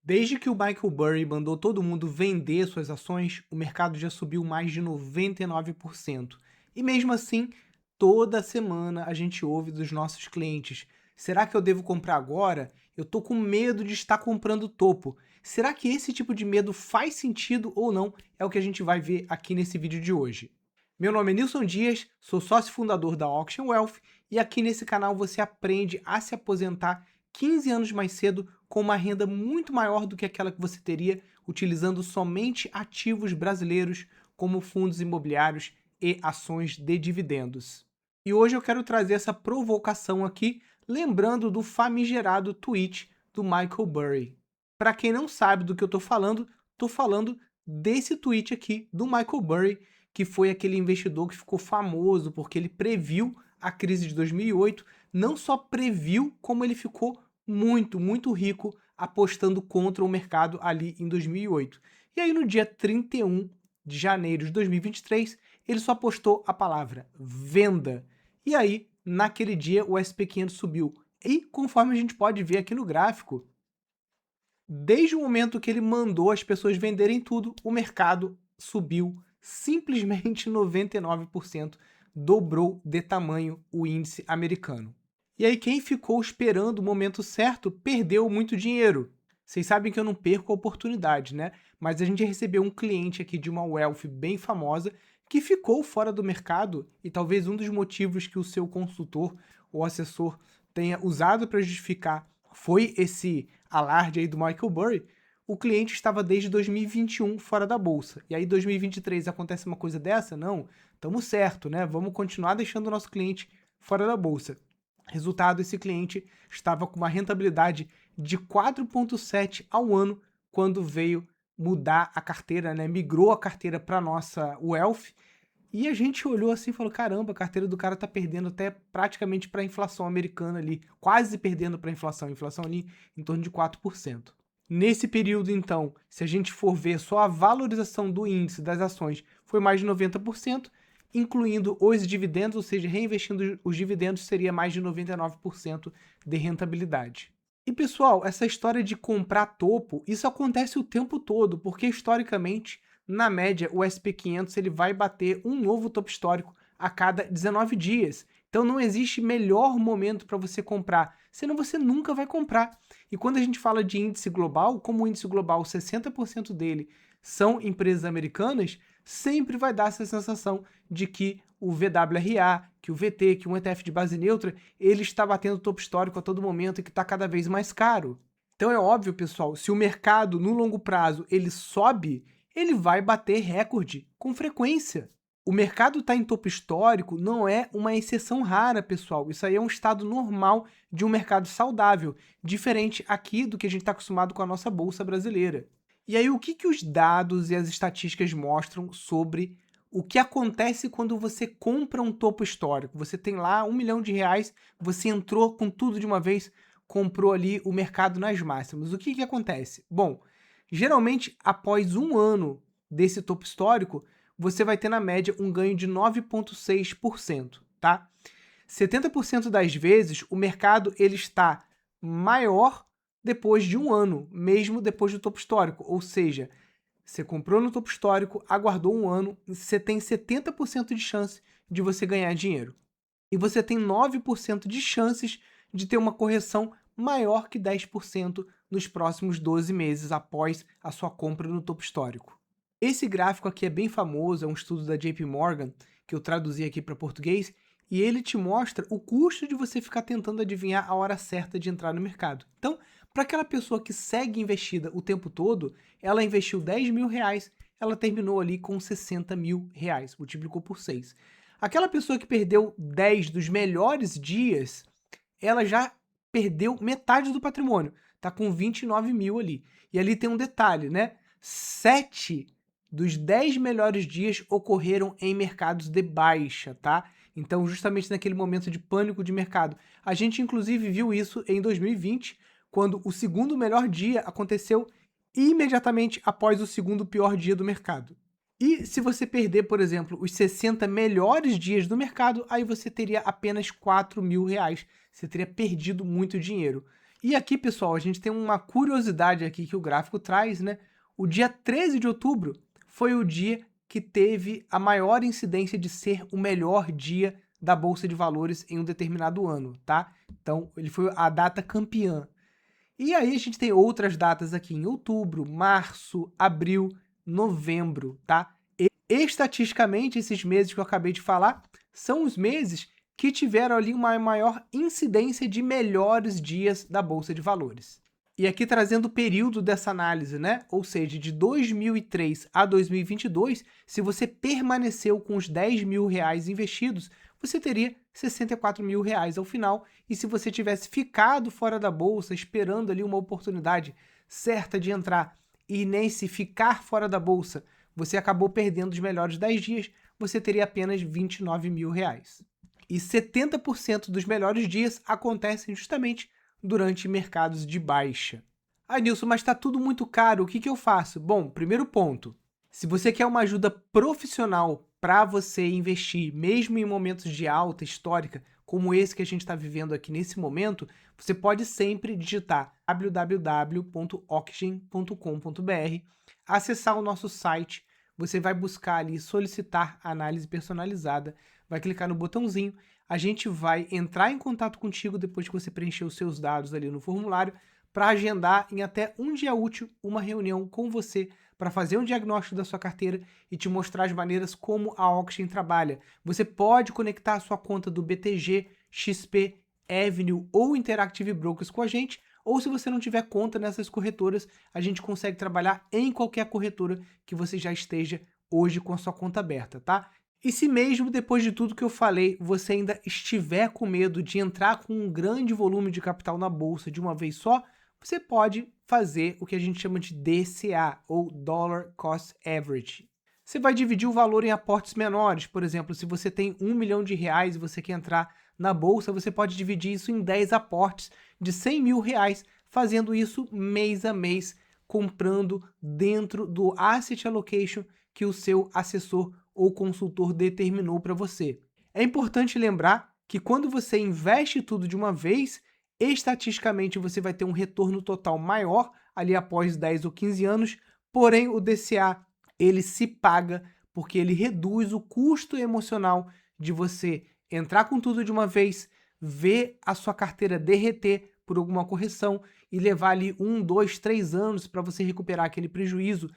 Desde que o Michael Burry mandou todo mundo vender suas ações, o mercado já subiu mais de 99%. E mesmo assim, toda semana a gente ouve dos nossos clientes: será que eu devo comprar agora? Eu tô com medo de estar comprando topo. Será que esse tipo de medo faz sentido ou não? É o que a gente vai ver aqui nesse vídeo de hoje. Meu nome é Nilson Dias, sou sócio fundador da Auction Wealth e aqui nesse canal você aprende a se aposentar 15 anos mais cedo com uma renda muito maior do que aquela que você teria utilizando somente ativos brasileiros como fundos imobiliários e ações de dividendos. E hoje eu quero trazer essa provocação aqui, lembrando do famigerado tweet do Michael Burry. Para quem não sabe do que eu estou falando desse tweet aqui do Michael Burry, que foi aquele investidor que ficou famoso porque ele previu a crise de 2008, não só previu, como ele ficou muito rico apostando contra o mercado ali em 2008. E aí no dia 31 de janeiro de 2023, ele só postou a palavra venda. E aí, naquele dia, o SP500 subiu. E conforme a gente pode ver aqui no gráfico, desde o momento que ele mandou as pessoas venderem tudo, o mercado subiu simplesmente 99%, dobrou de tamanho o índice americano. E aí quem ficou esperando o momento certo perdeu muito dinheiro. Vocês sabem que eu não perco a oportunidade, né? Mas a gente recebeu um cliente aqui de uma wealth bem famosa que ficou fora do mercado e talvez um dos motivos que o seu consultor ou assessor tenha usado para justificar foi esse alarde aí do Michael Burry. O cliente estava desde 2021 fora da bolsa. E aí 2023 acontece uma coisa dessa? Não, estamos certo, né? Vamos continuar deixando o nosso cliente fora da bolsa. Resultado, esse cliente estava com uma rentabilidade de 4,7 ao ano quando veio mudar a carteira, né? Migrou a carteira para nossa Wealth. E a gente olhou assim e falou: caramba, a carteira do cara tá perdendo até praticamente para a inflação americana ali, quase perdendo para a inflação ali em torno de 4%. Nesse período, então, se a gente for ver só a valorização do índice das ações foi mais de 90%, incluindo os dividendos, ou seja, reinvestindo os dividendos seria mais de 99% de rentabilidade. E pessoal, essa história de comprar topo, isso acontece o tempo todo, porque historicamente, na média, o SP500 ele vai bater um novo topo histórico a cada 19 dias. Então não existe melhor momento para você comprar, senão você nunca vai comprar. E quando a gente fala de índice global, como o índice global, 60% dele são empresas americanas, sempre vai dar essa sensação de que o VWRA, que o VT, que um ETF de base neutra, ele está batendo topo histórico a todo momento e que está cada vez mais caro. Então é óbvio, pessoal, se o mercado no longo prazo ele sobe, ele vai bater recorde com frequência. O mercado está em topo histórico não é uma exceção rara, pessoal. Isso aí é um estado normal de um mercado saudável, diferente aqui do que a gente está acostumado com a nossa bolsa brasileira. E aí, o que os dados e as estatísticas mostram sobre o que acontece quando você compra um topo histórico? Você tem lá R$ 1 milhão, você entrou com tudo de uma vez, comprou ali o mercado nas máximas. O que acontece? Bom, geralmente, após um ano desse topo histórico, você vai ter na média um ganho de 9,6%, tá? 70% das vezes o mercado ele está maior depois de um ano, mesmo depois do topo histórico. Ou seja, você comprou no topo histórico, aguardou um ano, você tem 70% de chance de você ganhar dinheiro. E você tem 9% de chances de ter uma correção maior que 10% nos próximos 12 meses após a sua compra no topo histórico. Esse gráfico aqui é bem famoso, é um estudo da JP Morgan, que eu traduzi aqui para português, e ele te mostra o custo de você ficar tentando adivinhar a hora certa de entrar no mercado. Então, para aquela pessoa que segue investida o tempo todo, ela investiu R$ 10 mil, ela terminou ali com R$ 60 mil, multiplicou por 6. Aquela pessoa que perdeu 10 dos melhores dias, ela já perdeu metade do patrimônio, tá com 29 mil ali. E ali tem um detalhe, né? 7 dos 10 melhores dias ocorreram em mercados de baixa, tá? Então, justamente naquele momento de pânico de mercado. A gente, inclusive, viu isso em 2020, quando o segundo melhor dia aconteceu imediatamente após o segundo pior dia do mercado. E se você perder, por exemplo, os 60 melhores dias do mercado, aí você teria apenas R$ 4 mil. Você teria perdido muito dinheiro. E aqui, pessoal, a gente tem uma curiosidade aqui que o gráfico traz, né? O dia 13 de outubro foi o dia que teve a maior incidência de ser o melhor dia da Bolsa de Valores em um determinado ano, tá? Então, ele foi a data campeã. E aí a gente tem outras datas aqui em outubro, março, abril, novembro, tá? E, estatisticamente, esses meses que eu acabei de falar são os meses que tiveram ali uma maior incidência de melhores dias da Bolsa de Valores. E aqui trazendo o período dessa análise, né? Ou seja, de 2003 a 2022, se você permaneceu com os 10 mil reais investidos, você teria 64 mil reais ao final. E se você tivesse ficado fora da bolsa, esperando ali uma oportunidade certa de entrar, e nesse ficar fora da bolsa, você acabou perdendo os melhores 10 dias, você teria apenas 29 mil reais. E 70% dos melhores dias acontecem justamente durante mercados de baixa. Ah, Nilson, mas está tudo muito caro, o que eu faço? Bom, primeiro ponto, se você quer uma ajuda profissional para você investir, mesmo em momentos de alta histórica, como esse que a gente está vivendo aqui nesse momento, você pode sempre digitar www.oxygen.com.br, acessar o nosso site, você vai buscar ali solicitar análise personalizada, vai clicar no botãozinho, a gente vai entrar em contato contigo depois que você preencher os seus dados ali no formulário, para agendar em até um dia útil uma reunião com você para fazer um diagnóstico da sua carteira e te mostrar as maneiras como a Oxygen trabalha. Você pode conectar a sua conta do BTG, XP, Avenue ou Interactive Brokers com a gente, ou se você não tiver conta nessas corretoras, a gente consegue trabalhar em qualquer corretora que você já esteja hoje com a sua conta aberta, tá? E se mesmo depois de tudo que eu falei, você ainda estiver com medo de entrar com um grande volume de capital na bolsa de uma vez só, você pode fazer o que a gente chama de DCA, ou Dollar Cost Average. Você vai dividir o valor em aportes menores. Por exemplo, se você tem R$1 milhão e você quer entrar na bolsa, você pode dividir isso em 10 aportes de R$100 mil, fazendo isso mês a mês, comprando dentro do Asset Allocation que o seu assessor ou consultor determinou para você. É importante lembrar que quando você investe tudo de uma vez, estatisticamente você vai ter um retorno total maior ali após 10 ou 15 anos, porém o DCA ele se paga porque ele reduz o custo emocional de você entrar com tudo de uma vez, ver a sua carteira derreter por alguma correção e levar ali 1, 2, 3 anos para você recuperar aquele prejuízo,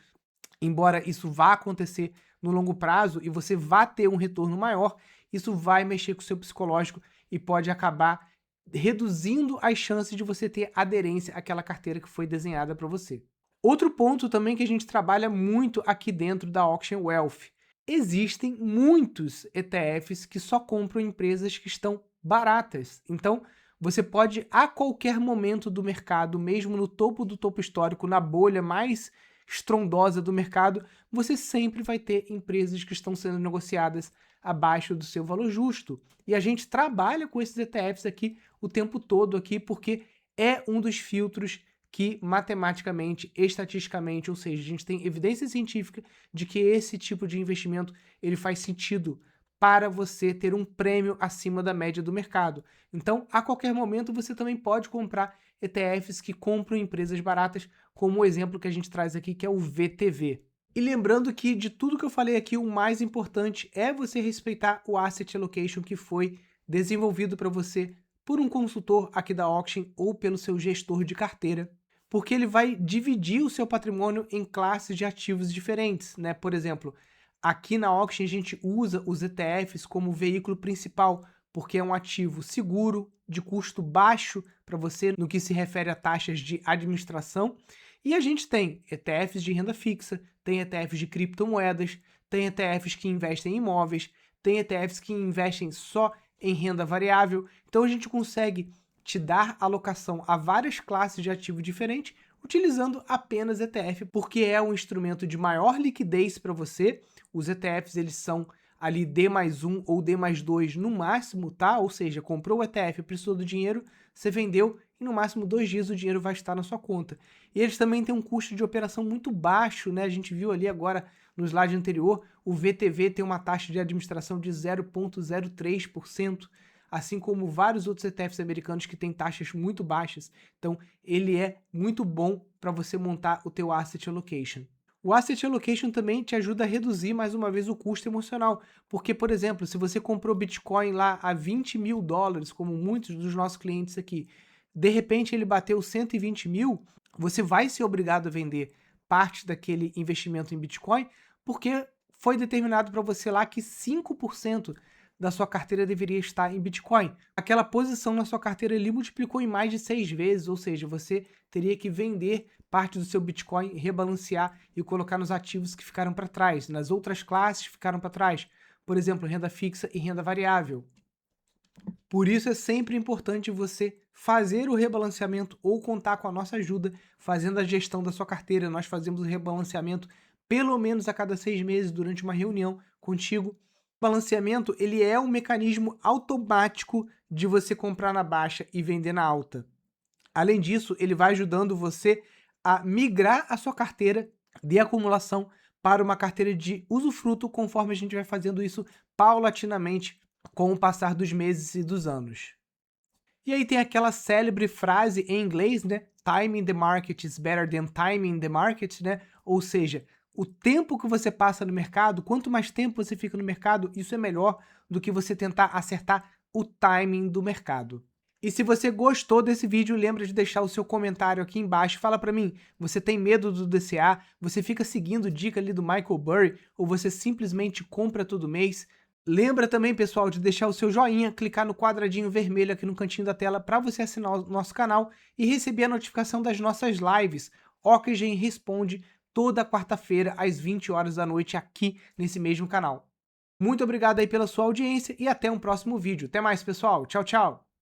embora isso vá acontecer no longo prazo e você vá ter um retorno maior, isso vai mexer com o seu psicológico e pode acabar reduzindo as chances de você ter aderência àquela carteira que foi desenhada para você. Outro ponto também que a gente trabalha muito aqui dentro da Auction Wealth. Existem muitos ETFs que só compram empresas que estão baratas. Então, você pode, a qualquer momento do mercado, mesmo no topo do topo histórico, na bolha mais estrondosa do mercado, você sempre vai ter empresas que estão sendo negociadas abaixo do seu valor justo. E a gente trabalha com esses ETFs aqui o tempo todo aqui, porque é um dos filtros que matematicamente, estatisticamente, ou seja, a gente tem evidência científica de que esse tipo de investimento ele faz sentido para você ter um prêmio acima da média do mercado. Então, a qualquer momento, você também pode comprar ETFs que compram empresas baratas, como o exemplo que a gente traz aqui, que é o VTV. E lembrando que de tudo que eu falei aqui, o mais importante é você respeitar o Asset Allocation que foi desenvolvido para você por um consultor aqui da Auction ou pelo seu gestor de carteira, porque ele vai dividir o seu patrimônio em classes de ativos diferentes, né? Por exemplo, aqui na Auction a gente usa os ETFs como veículo principal, porque é um ativo seguro, de custo baixo para você no que se refere a taxas de administração. E a gente tem ETFs de renda fixa, tem ETFs de criptomoedas, tem ETFs que investem em imóveis, tem ETFs que investem só em renda variável. Então a gente consegue te dar alocação a várias classes de ativo diferentes utilizando apenas ETF, porque é um instrumento de maior liquidez para você. Os ETFs eles são ali D+1 ou D+2 no máximo, tá? Ou seja, comprou o ETF, precisou do dinheiro, você vendeu e no máximo 2 dias o dinheiro vai estar na sua conta. E eles também têm um custo de operação muito baixo, né? A gente viu ali agora no slide anterior, o VTV tem uma taxa de administração de 0,03%. assim como vários outros ETFs americanos que têm taxas muito baixas. Então, ele é muito bom para você montar o teu Asset Allocation. O Asset Allocation também te ajuda a reduzir, mais uma vez, o custo emocional. Porque, por exemplo, se você comprou Bitcoin lá a $20.000, como muitos dos nossos clientes aqui, de repente ele bateu 120 mil, você vai ser obrigado a vender parte daquele investimento em Bitcoin, porque foi determinado para você lá que 5% da sua carteira deveria estar em Bitcoin. Aquela posição na sua carteira ali multiplicou em mais de 6 vezes, ou seja, você teria que vender parte do seu Bitcoin, rebalancear e colocar nos ativos que ficaram para trás, nas outras classes que ficaram para trás, por exemplo, renda fixa e renda variável. Por isso é sempre importante você fazer o rebalanceamento ou contar com a nossa ajuda fazendo a gestão da sua carteira. Nós fazemos o rebalanceamento pelo menos a cada 6 meses durante uma reunião contigo. O balanceamento ele é um mecanismo automático de você comprar na baixa e vender na alta. Além disso, ele vai ajudando você a migrar a sua carteira de acumulação para uma carteira de usufruto, conforme a gente vai fazendo isso paulatinamente com o passar dos meses e dos anos. E aí tem aquela célebre frase em inglês, né? Time in the market is better than timing in the market, né? Ou seja, o tempo que você passa no mercado, quanto mais tempo você fica no mercado, isso é melhor do que você tentar acertar o timing do mercado. E se você gostou desse vídeo, lembra de deixar o seu comentário aqui embaixo. Fala pra mim, você tem medo do DCA? Você fica seguindo dica ali do Michael Burry? Ou você simplesmente compra todo mês? Lembra também, pessoal, de deixar o seu joinha, clicar no quadradinho vermelho aqui no cantinho da tela para você assinar o nosso canal e receber a notificação das nossas lives. Oxygen Responde toda quarta-feira às 20 horas da noite aqui nesse mesmo canal. Muito obrigado aí pela sua audiência e até um próximo vídeo. Até mais, pessoal. Tchau, tchau.